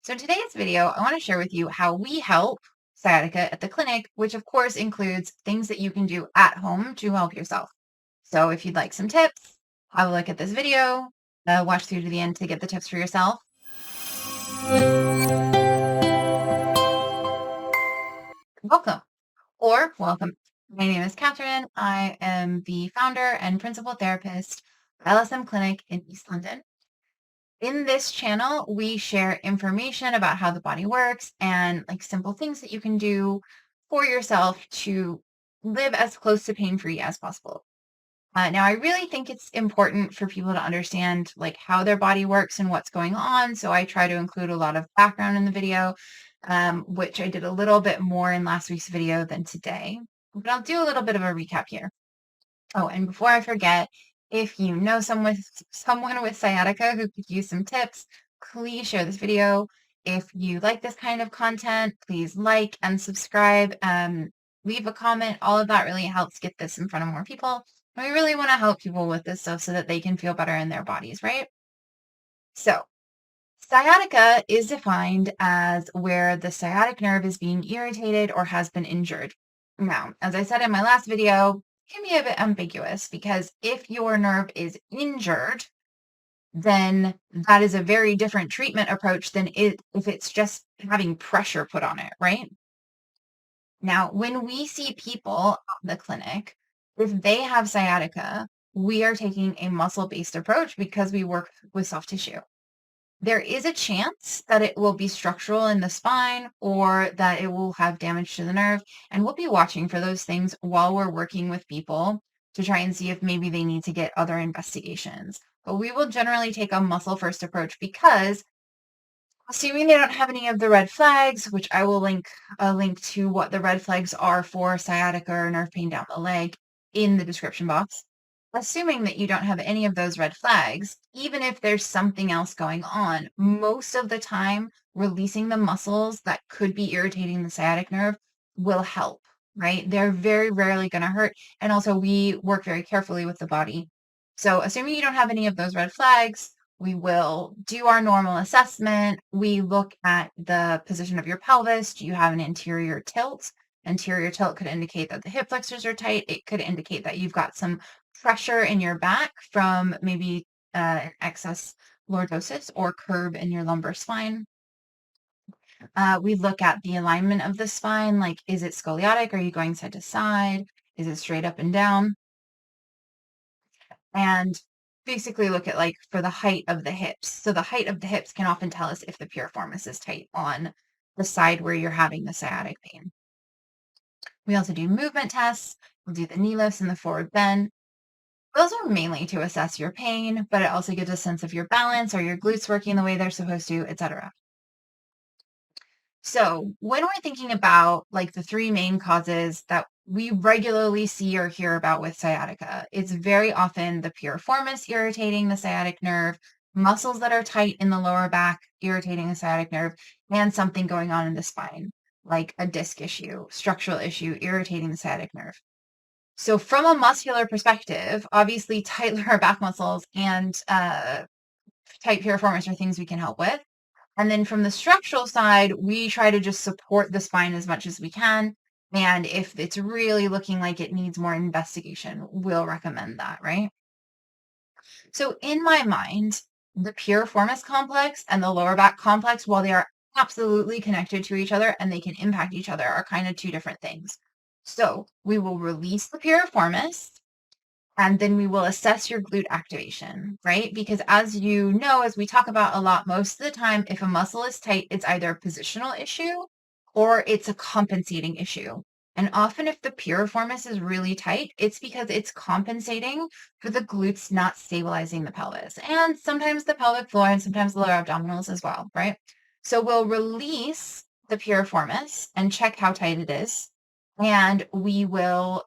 So in today's video, I want to share with you how we help sciatica at the clinic, which of course includes things that you can do at home to help yourself. So if you'd like some tips, have a look at this video, watch through to the end to get the tips for yourself. Welcome or welcome. My name is Catherine. I am the founder and principal therapist of LSM Clinic in East London. In this channel, we share information about how the body works and like simple things that you can do for yourself to live as close to pain-free as possible. Now, I really think it's important for people to understand like how their body works and what's going on. So I try to include a lot of background in the video, which I did a little bit more in last week's video than today. But I'll do a little bit of a recap here. Oh, and before I forget, if you know someone with sciatica who could use some tips, please share this video. If you like this kind of content, please like and subscribe. Leave a comment. All of that really helps get this in front of more people. And we really want to help people with this stuff so that they can feel better in their bodies, right? So, sciatica is defined as where the sciatic nerve is being irritated or has been injured. Now, as I said in my last video, it can be a bit ambiguous because if your nerve is injured, then that is a very different treatment approach than if it's just having pressure put on it, right? Now, when we see people at the clinic, if they have sciatica, we are taking a muscle-based approach because we work with soft tissue. There is a chance that it will be structural in the spine or that it will have damage to the nerve. And we'll be watching for those things while we're working with people to try and see if maybe they need to get other investigations. But we will generally take a muscle first approach because assuming they don't have any of the red flags, which I will link a link to what the red flags are for sciatica or nerve pain down the leg in the description box. Assuming that you don't have any of those red flags, even if there's something else going on, most of the time, releasing the muscles that could be irritating the sciatic nerve will help, right? They're very rarely going to hurt. And also, we work very carefully with the body. So, assuming you don't have any of those red flags, we will do our normal assessment. We look at the position of your pelvis. Do you have an anterior tilt? Anterior tilt could indicate that the hip flexors are tight. It could indicate that you've got some pressure in your back from maybe an excess lordosis or curve in your lumbar spine. We look at the alignment of the spine, like is it scoliotic? Are you going side to side? Is it straight up and down? And basically look at like for the height of the hips. So the height of the hips can often tell us if the piriformis is tight on the side where you're having the sciatic pain. We also do movement tests. We'll do the knee lifts and the forward bend. Those are mainly to assess your pain, but it also gives a sense of your balance. Are your glutes working the way they're supposed to, etc. So when we're thinking about like the three main causes that we regularly see or hear about with sciatica, it's very often the piriformis irritating the sciatic nerve, muscles that are tight in the lower back irritating the sciatic nerve, and something going on in the spine, like a disc issue, structural issue irritating the sciatic nerve. So from a muscular perspective, obviously tight lower back muscles and tight piriformis are things we can help with. And then from the structural side, we try to just support the spine as much as we can. And if it's really looking like it needs more investigation, we'll recommend that, right? So in my mind, the piriformis complex and the lower back complex, while they are absolutely connected to each other and they can impact each other, are kind of two different things. So we will release the piriformis and then we will assess your glute activation, right? Because as you know, as we talk about a lot, most of the time, if a muscle is tight, it's either a positional issue or it's a compensating issue. And often if the piriformis is really tight, it's because it's compensating for the glutes not stabilizing the pelvis. And sometimes the pelvic floor and sometimes the lower abdominals as well, right? So we'll release the piriformis and check how tight it is. And we will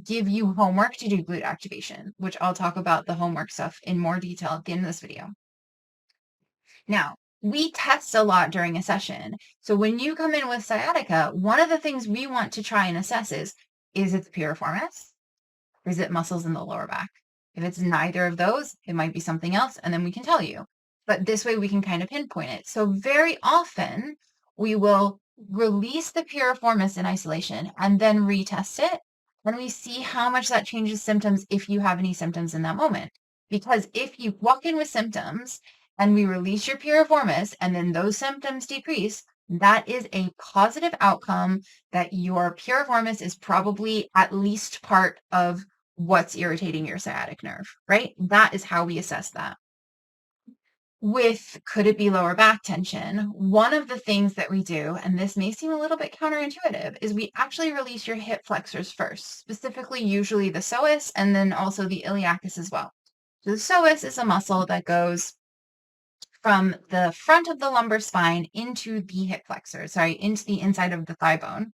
give you homework to do glute activation, which I'll talk about the homework stuff in more detail at the end of this video. Now, we test a lot during a session. So when you come in with sciatica, one of the things we want to try and assess is it the piriformis or is it muscles in the lower back? If it's neither of those, it might be something else, and then we can tell you. but this way we can kind of pinpoint it. So very often we will release the piriformis in isolation and then retest it. And we see how much that changes symptoms if you have any symptoms in that moment. Because if you walk in with symptoms and we release your piriformis and then those symptoms decrease, that is a positive outcome that your piriformis is probably at least part of what's irritating your sciatic nerve, right? That is how we assess that. With could it be lower back tension? One of the things that we do, and this may seem a little bit counterintuitive, is we actually release your hip flexors first, specifically usually the psoas and then also the iliacus as well. So the psoas is a muscle that goes from the front of the lumbar spine into the hip flexor, into the inside of the thigh bone.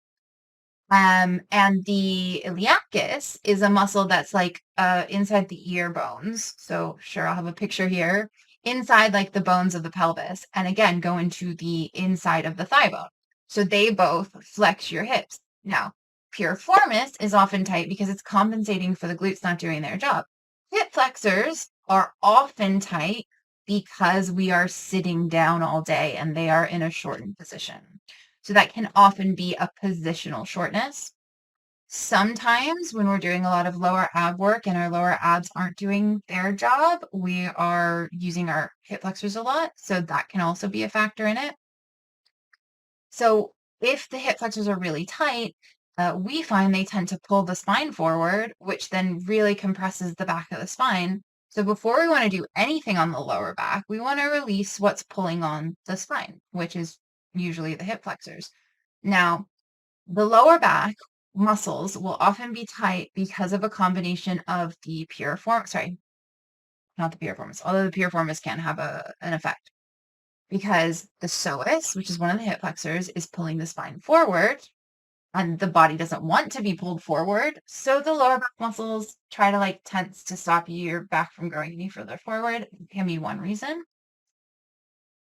And the iliacus is a muscle that's like inside the ear bones. So sure, I'll have a picture here. Inside like the bones of the pelvis. And again, go into the inside of the thigh bone. So they both flex your hips. Now, piriformis is often tight because it's compensating for the glutes not doing their job. Hip flexors are often tight because we are sitting down all day and they are in a shortened position. So that can often be a positional shortness. Sometimes when we're doing a lot of lower ab work and our lower abs aren't doing their job, we are using our hip flexors a lot. So that can also be a factor in it. So if the hip flexors are really tight, we find they tend to pull the spine forward, which then really compresses the back of the spine. So before we want to do anything on the lower back, we want to release what's pulling on the spine, which is usually the hip flexors. Now, the lower back muscles will often be tight because of a combination of the not the piriformis, although the piriformis can have an effect. Because the psoas, which is one of the hip flexors, is pulling the spine forward, and the body doesn't want to be pulled forward. So the lower back muscles try to like tense to stop your back from going any further forward. It can be one reason.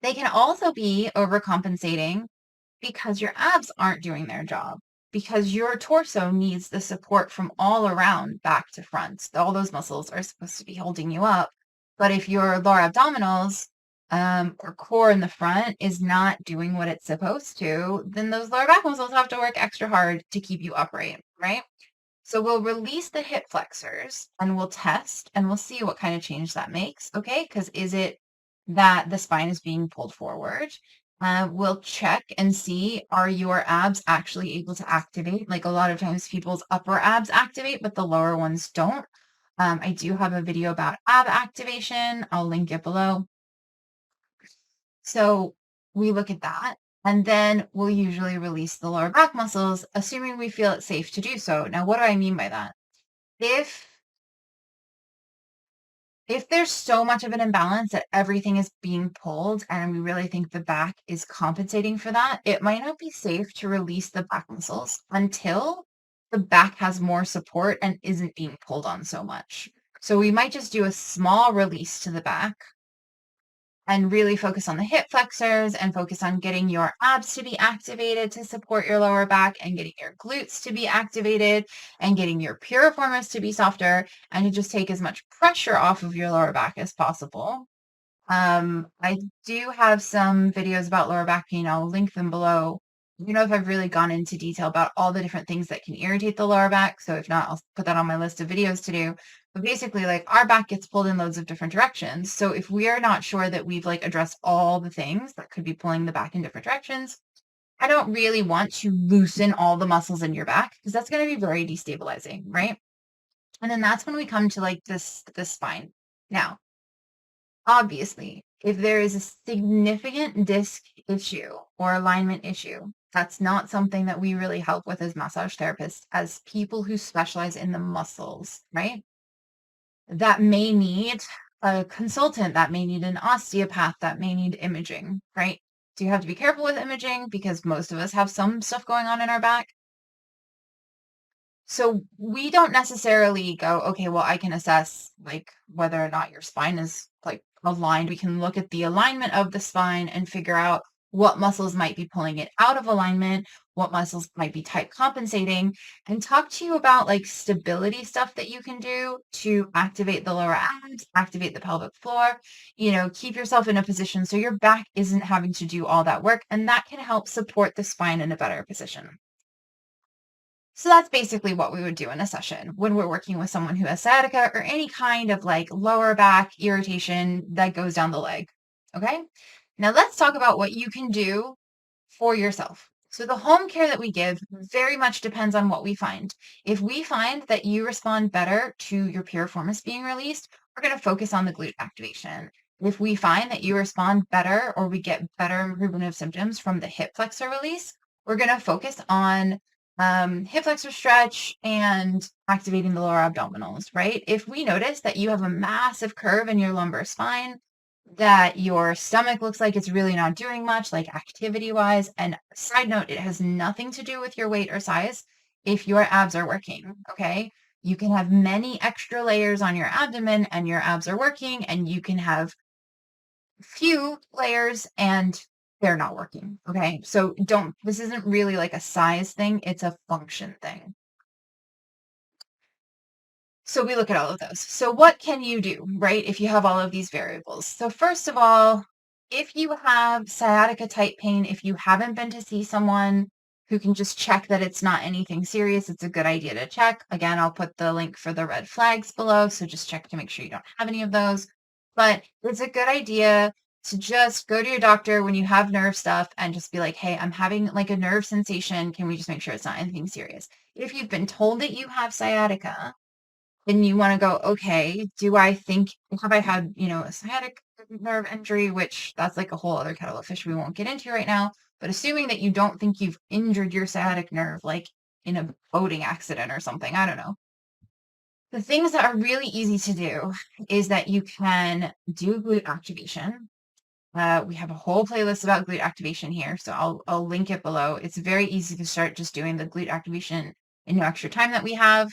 They can also be overcompensating because your abs aren't doing their job, because your torso needs the support from all around back to front. All those muscles are supposed to be holding you up. But if your lower abdominals or core in the front is not doing what it's supposed to, then those lower back muscles have to work extra hard to keep you upright, right? So we'll release the hip flexors and we'll test and we'll see what kind of change that makes, okay? Because is it that the spine is being pulled forward? We'll check and see, are your abs actually able to activate? Like a lot of times people's upper abs activate, but the lower ones don't. I do have a video about ab activation. I'll link it below. So we look at that, and then we'll usually release the lower back muscles, assuming we feel it's safe to do so. Now, what do I mean by that? If if there's so much of an imbalance that everything is being pulled and we really think the back is compensating for that, it might not be safe to release the back muscles until the back has more support and isn't being pulled on so much. So we might just do a small release to the back and really focus on the hip flexors and focus on getting your abs to be activated to support your lower back and getting your glutes to be activated and getting your piriformis to be softer and to just take as much pressure off of your lower back as possible. I do have some videos about lower back pain. I'll link them below. You know, if I've really gone into detail about all the different things that can irritate the lower back. So if not, I'll put that on my list of videos to do. But basically, like our back gets pulled in loads of different directions. So if we are not sure that we've like addressed all the things that could be pulling the back in different directions, I don't really want to loosen all the muscles in your back because that's going to be very destabilizing, right? And then that's when we come to like this spine. Now, obviously, if there is a significant disc issue or alignment issue, that's not something that we really help with as massage therapists, as people who specialize in the muscles, right? That may need a consultant, that may need an osteopath, that may need imaging, right? So you have to be careful with imaging because most of us have some stuff going on in our back. So we don't necessarily go, okay, well, I can assess like whether or not your spine is like aligned. We can look at the alignment of the spine and figure out what muscles might be pulling it out of alignment, what muscles might be type compensating, and talk to you about like stability stuff that you can do to activate the lower abs, activate the pelvic floor, keep yourself in a position so your back isn't having to do all that work. And that can help support the spine in a better position. So that's basically what we would do in a session when we're working with someone who has sciatica or any kind of like lower back irritation that goes down the leg. Okay. Now let's talk about what you can do for yourself. So the home care that we give very much depends on what we find. If we find that you respond better to your piriformis being released, we're going to focus on the glute activation. If we find that you respond better or we get better improvement of symptoms from the hip flexor release, we're going to focus on hip flexor stretch and activating the lower abdominals, right? If we notice that you have a massive curve in your lumbar spine, that your stomach looks like it's really not doing much, like activity wise. And side note, it has nothing to do with your weight or size if your abs are working. Okay. You can have many extra layers on your abdomen and your abs are working, and you can have few layers and they're not working. Okay. So this isn't really like a size thing, it's a function thing. So we look at all of those. So what can you do, right, if you have all of these variables? So first of all, if you have sciatica type pain, if you haven't been to see someone who can just check that it's not anything serious, it's a good idea to check. Again, I'll put the link for the red flags below. So just check to make sure you don't have any of those. But it's a good idea to just go to your doctor when you have nerve stuff and just be like, hey, I'm having like a nerve sensation. Can we just make sure it's not anything serious? If you've been told that you have sciatica, then you want to go, okay, have I had, a sciatic nerve injury, which that's like a whole other kettle of fish we won't get into right now. But assuming that you don't think you've injured your sciatic nerve, like in a boating accident or something, I don't know. The things that are really easy to do is that you can do glute activation. We have a whole playlist about glute activation here, so I'll link it below. It's very easy to start just doing the glute activation in no extra time that we have.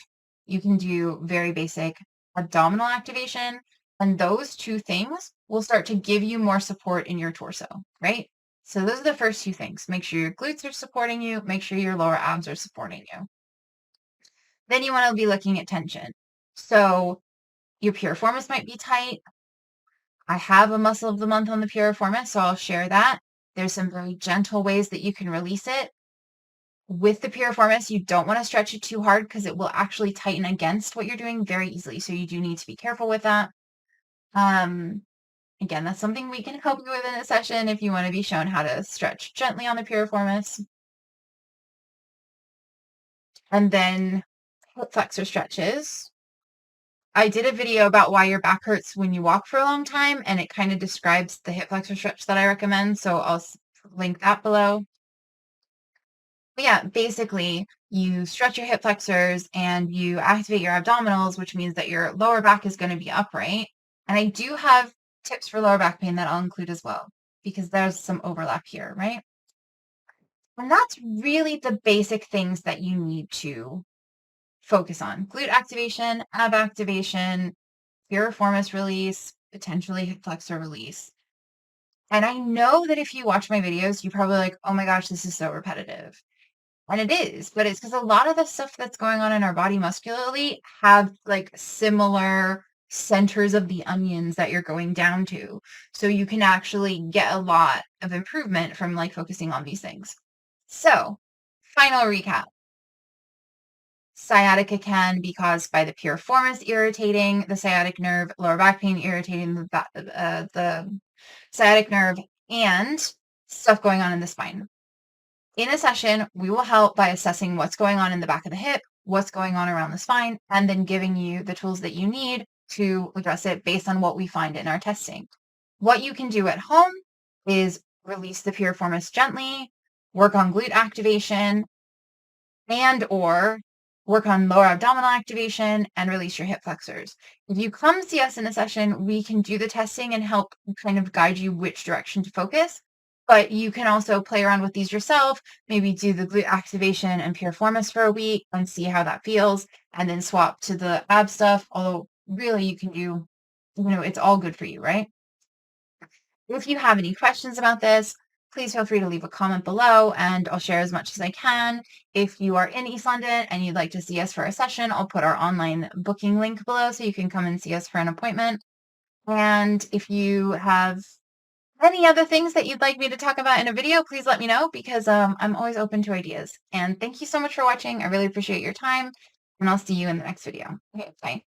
You can do very basic abdominal activation, and those two things will start to give you more support in your torso, right? So those are the first two things. Make sure your glutes are supporting you, make sure your lower abs are supporting you. Then you want to be looking at tension. So your piriformis might be tight. I have a muscle of the month on the piriformis, so I'll share that. There's some very gentle ways that you can release it. With the piriformis, you don't want to stretch it too hard because it will actually tighten against what you're doing very easily. So you do need to be careful with that. Um, Again, that's something we can help you with in a session if you want to be shown how to stretch gently on the piriformis. And then hip flexor stretches. I did a video about why your back hurts when you walk for a long time, and it kind of describes the hip flexor stretch that I recommend. So I'll link that below. But yeah, basically, you stretch your hip flexors and you activate your abdominals, which means that your lower back is going to be upright. And I do have tips for lower back pain that I'll include as well, because there's some overlap here, right? And that's really the basic things that you need to focus on. Glute activation, ab activation, piriformis release, potentially hip flexor release. And I know that if you watch my videos, you're probably like, oh my gosh, this is so repetitive. And it is, but it's because a lot of the stuff that's going on in our body muscularly have like similar centers of the onions that you're going down to. So you can actually get a lot of improvement from like focusing on these things. So, final recap. Sciatica can be caused by the piriformis irritating the sciatic nerve, lower back pain irritating the sciatic nerve, and stuff going on in the spine. In a session, we will help by assessing what's going on in the back of the hip, what's going on around the spine, and then giving you the tools that you need to address it based on what we find in our testing. What you can do at home is release the piriformis gently, work on glute activation, and or work on lower abdominal activation and release your hip flexors. If you come see us in a session, we can do the testing and help kind of guide you which direction to focus. But you can also play around with these yourself, maybe do the glute activation and piriformis for a week and see how that feels, and then swap to the ab stuff. Although really you can do, it's all good for you, right? If you have any questions about this, please feel free to leave a comment below and I'll share as much as I can. If you are in East London and you'd like to see us for a session, I'll put our online booking link below so you can come and see us for an appointment. And if you have any other things that you'd like me to talk about in a video, please let me know because I'm always open to ideas. And thank you so much for watching. I really appreciate your time and I'll see you in the next video. Okay, bye.